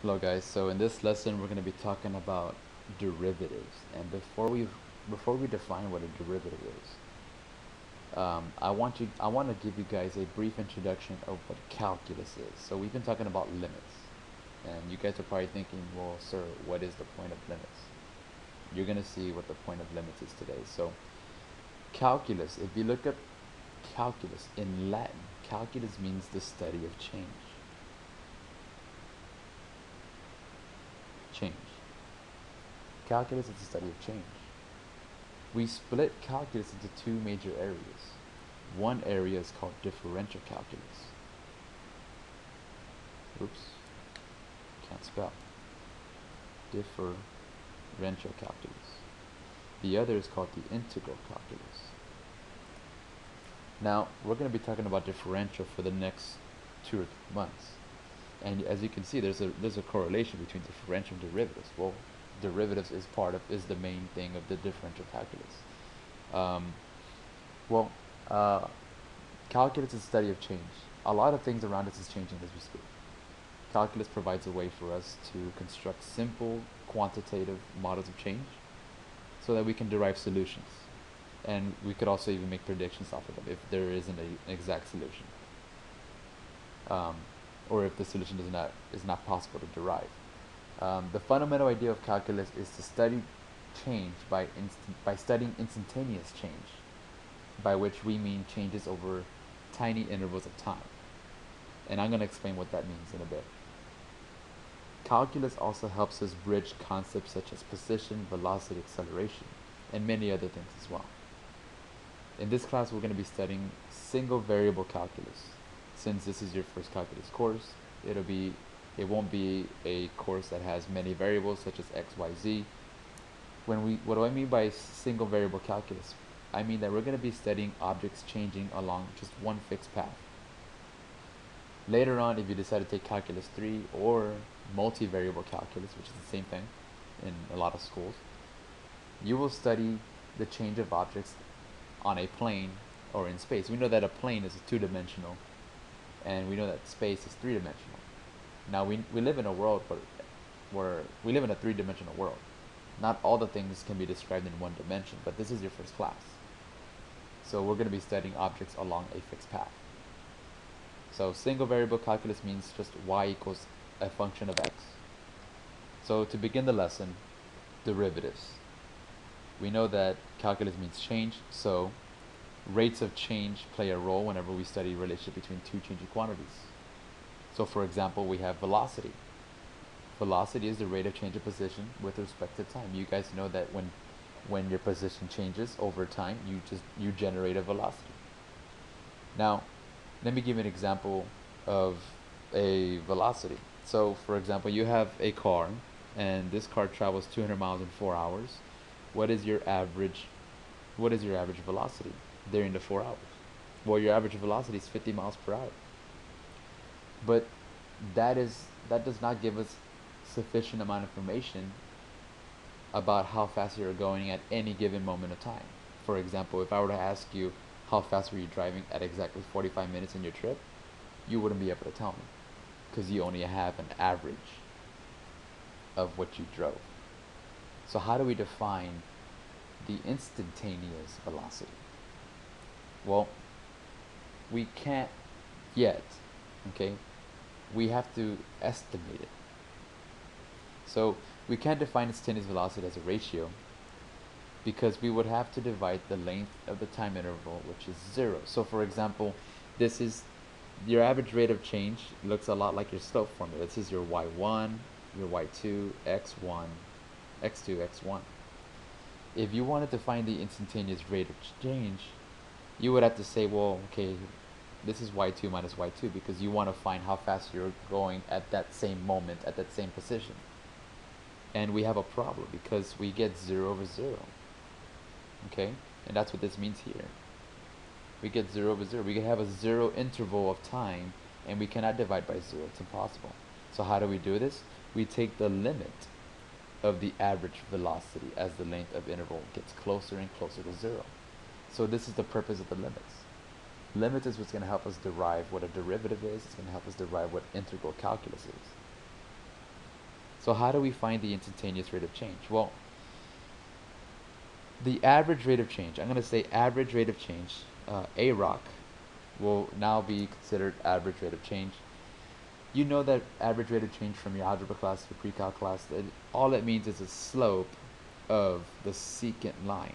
Hello guys, so in this lesson we're going to be talking about derivatives, and before we define what a derivative is, I want to give you guys a brief introduction of what calculus is. So we've been talking about limits, and you guys are probably thinking, well sir, what is the point of limits? You're going to see what the point of limits is today. So calculus, if you look up calculus in Latin, calculus means the study of change. Calculus is the study of change. We split calculus into two major areas. One area is called differential calculus. Oops, can't spell. Differential calculus. The other is called the integral calculus. Now, we're going to be talking about differential for the next 2 or 3 months. And as you can see, there's a correlation between differential and derivatives. Well, derivatives is the main thing of the differential calculus. Um, well, calculus is the study of change. A lot of things around us is changing as we speak. Calculus provides a way for us to construct simple quantitative models of change so that we can derive solutions. And we could also even make predictions off of them if there isn't an exact solution. Or if the solution is not possible to derive. The fundamental idea of calculus is to study change by studying instantaneous change, by which we mean changes over tiny intervals of time. And I'm going to explain what that means in a bit. Calculus also helps us bridge concepts such as position, velocity, acceleration, and many other things as well. In this class, we're going to be studying single variable calculus. Since this is your first calculus course, it won't be a course that has many variables such as x, y, z. What do I mean by single variable calculus? I mean that we're going to be studying objects changing along just one fixed path. Later on, if you decide to take calculus 3 or multivariable calculus, which is the same thing in a lot of schools, you will study the change of objects on a plane or in space. We know that a plane is two-dimensional, and we know that space is three-dimensional. Now we live in a world where we live in a three-dimensional world. Not all the things can be described in one dimension, but this is your first class. So we're going to be studying objects along a fixed path. So single variable calculus means just y equals a function of x. So to begin the lesson, derivatives. We know that calculus means change, so rates of change play a role whenever we study the relationship between two changing quantities. So for example, we have velocity. Velocity is the rate of change of position with respect to time. You guys know that when your position changes over time, you generate a velocity. Now, let me give you an example of a velocity. So for example, you have a car, and this car travels 200 miles in 4 hours. What is your average velocity during the 4 hours? Well, your average velocity is 50 miles per hour. But that does not give us sufficient amount of information about how fast you're going at any given moment of time. For example, if I were to ask you how fast were you driving at exactly 45 minutes in your trip, you wouldn't be able to tell me because you only have an average of what you drove. So how do we define the instantaneous velocity? Well, we can't yet, okay? We have to estimate it. So we can't define instantaneous velocity as a ratio because we would have to divide the length of the time interval, which is 0. So for example, this is your average rate of change. Looks a lot like your slope formula. This is your y1, your y2, x1, x2, x1. If you wanted to find the instantaneous rate of change, you would have to say, well, okay, this is y2 minus y2 because you want to find how fast you're going at that same moment, at that same position. And we have a problem because we get 0 over 0. Okay? And that's what this means here. We get 0 over 0. We can have a 0 interval of time, and we cannot divide by 0. It's impossible. So how do we do this? We take the limit of the average velocity as the length of interval gets closer and closer to 0. So this is the purpose of the limits. Limits is what's going to help us derive what a derivative is. It's going to help us derive what integral calculus is. So how do we find the instantaneous rate of change? Well, the average rate of change, I'm going to say average rate of change, AROC, will now be considered average rate of change. You know that average rate of change from your algebra class to pre-calc class, all it means is the slope of the secant line.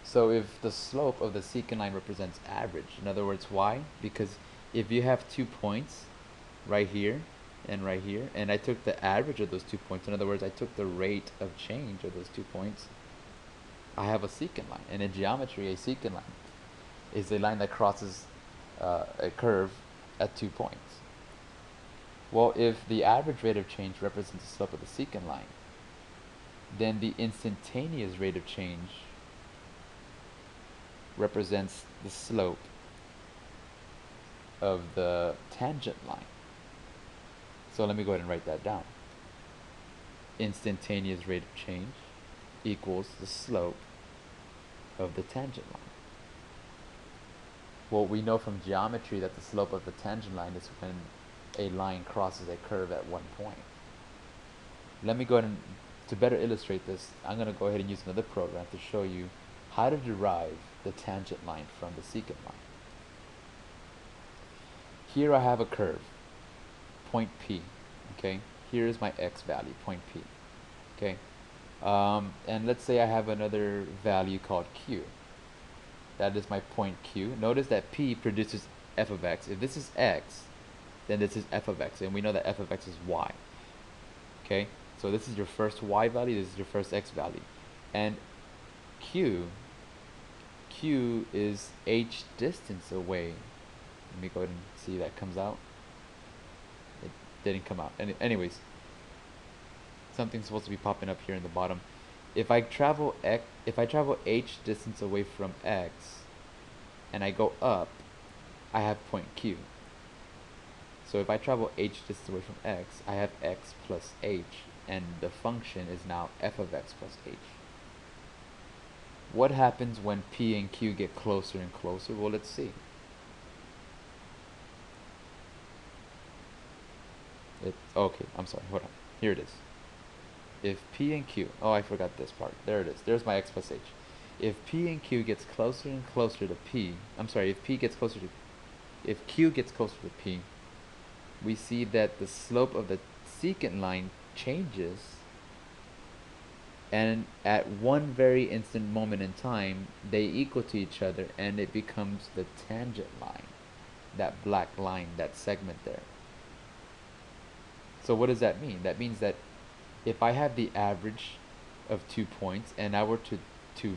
So if the slope of the secant line represents average, in other words, why? Because if you have 2 points right here, and I took the average of those 2 points, in other words, I took the rate of change of those 2 points, I have a secant line. And in geometry, a secant line is a line that crosses a curve at 2 points. Well, if the average rate of change represents the slope of the secant line, then the instantaneous rate of change represents the slope of the tangent line. So let me go ahead and write that down. Instantaneous rate of change equals the slope of the tangent line. Well, we know from geometry that the slope of the tangent line is when a line crosses a curve at one point. Let me go ahead and, to better illustrate this, I'm going to go ahead and use another program to show you how to derive the tangent line from the secant line. Here I have a curve, point P, okay? Here is my x value, point P, okay? And let's say I have another value called Q. That is my point Q. Notice that P produces f of x. If this is x, then this is f of x, and we know that f of x is y, okay? So this is your first y value, this is your first x value. And Q is h distance away. Let me go ahead and see that comes out. It didn't come out. Anyways, something's supposed to be popping up here in the bottom. If I travel h distance away from x and I go up, I have point Q. So if I travel h distance away from x, I have x plus h, and the function is now f of x plus h. What happens when P and Q get closer and closer? Well, let's see. Okay, I'm sorry, hold on. Here it is. If P and Q, oh, I forgot this part. There it is. There's my x plus h. If P and Q gets closer and closer to P, I'm sorry, if Q gets closer to P, we see that the slope of the secant line changes, and at one very instant moment in time, they equal to each other, and it becomes the tangent line, that black line, that segment there. So what does that mean? That means that if I have the average of 2 points, and I were to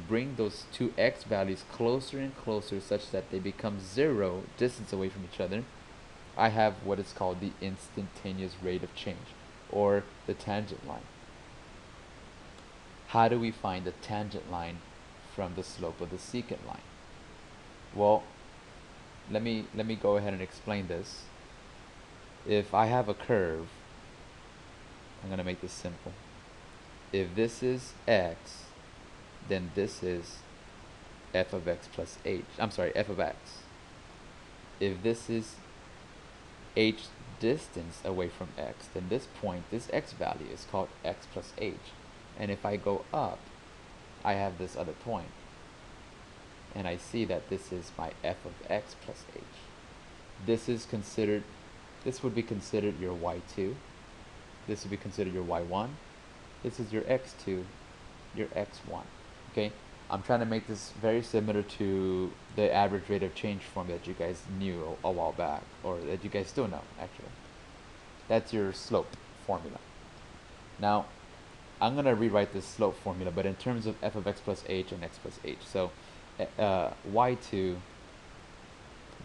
bring those two x values closer and closer such that they become 0 distance away from each other, I have what is called the instantaneous rate of change, or the tangent line. How do we find the tangent line from the slope of the secant line? Well, let me go ahead and explain this. If I have a curve, I'm going to make this simple. If this is x, then this is f of x plus h. I'm sorry, f of x. If this is h distance away from x, then this point, this x value, is called x plus h. And if I go up, I have this other point, and I see that this is my f of x plus h. This would be considered your y2. This would be considered your y1. This is your x2, your x1. Okay, I'm trying to make this very similar to the average rate of change formula that you guys knew a while back, or that you guys still know, actually. That's your slope formula. Now, I'm going to rewrite this slope formula, but in terms of f of x plus h and x plus h. So, y2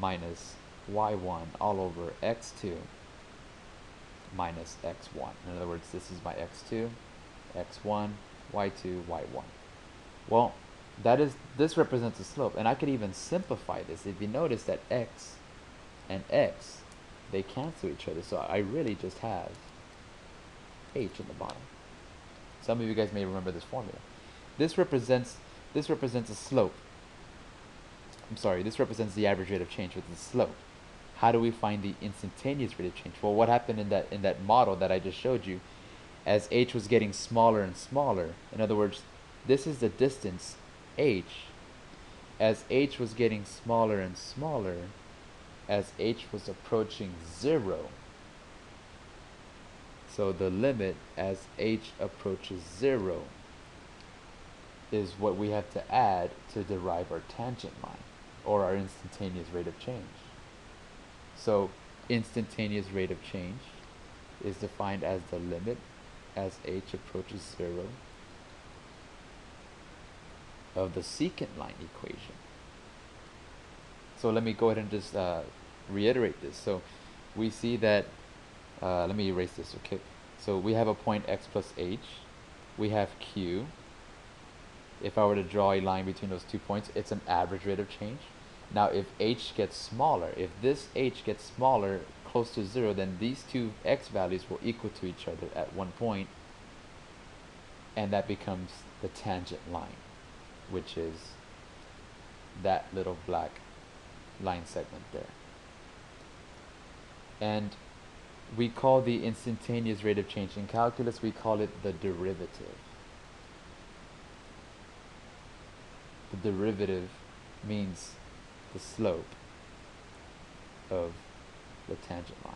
minus y1 all over x2 minus x1. In other words, this is my x2, x1, y2, y1. Well, this represents a slope, and I could even simplify this. If you notice that x and x, they cancel each other, so I really just have h in the bottom. Some of you guys may remember this formula. This represents a slope. I'm sorry, this represents the average rate of change with the slope. how do we find the instantaneous rate of change? Well, what happened in that model that I just showed you, as h was getting smaller and smaller, in other words, this is the distance h, as h was getting smaller and smaller, as h was approaching 0, so the limit as h approaches 0 is what we have to add to derive our tangent line, or our instantaneous rate of change. So instantaneous rate of change is defined as the limit as h approaches 0 of the secant line equation. So let me go ahead and just reiterate this. So we see that, let me erase this, okay? So we have a point x plus h, we have q. If I were to draw a line between those 2 points, it's an average rate of change. Now if h gets smaller, if this h gets smaller close to 0, then these two x values will equal to each other at one point, and that becomes the tangent line, which is that little black line segment there. And we call the instantaneous rate of change in calculus, we call it the derivative. The derivative means the slope of the tangent line.